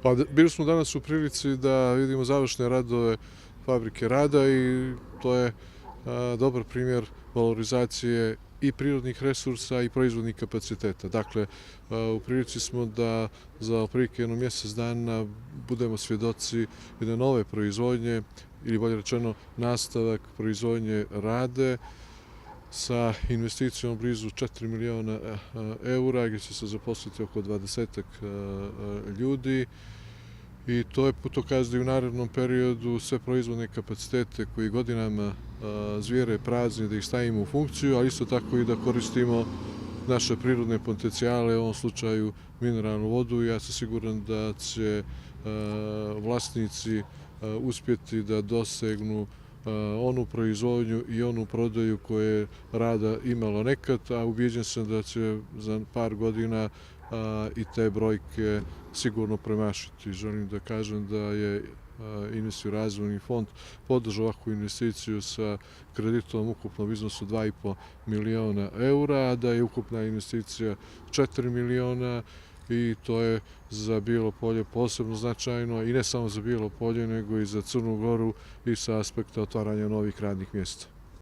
Pa bili smo danas u prilici da vidimo završne radove fabrike rada i to je dobar primjer valorizacije i prirodnih resursa i proizvodnih kapaciteta. Dakle, u prilici smo da za otprilike jedno mjesec dana budemo svjedoci jedne nove proizvodnje ili bolje rečeno nastavak proizvodnje rade sa investicijom blizu 4 miliona eura gdje će se zaposliti oko 20 ljudi i to je putokaz da i u narednom periodu sve proizvodne kapacitete koji godinama zvijere prazni da ih stavimo u funkciju, ali isto tako i da koristimo naše prirodne potencijale, u ovom slučaju mineralnu vodu. Ja sam siguran da će vlasnici uspjeti da dosegnu onu proizvodnju i onu prodaju koje je rada imalo nekad, a ubijeđen sam da će za par godina i te brojke sigurno premašiti. Želim da kažem da je Investicioni razvojni fond podržao ovakvu investiciju sa kreditom ukupnom iznosu 2,5 miliona eura, a da je ukupna investicija 4 miliona i to je za Bijelo Polje posebno značajno i ne samo za Bijelo Polje nego i za Crnu Goru i sa aspekta otvaranja novih radnih mjesta.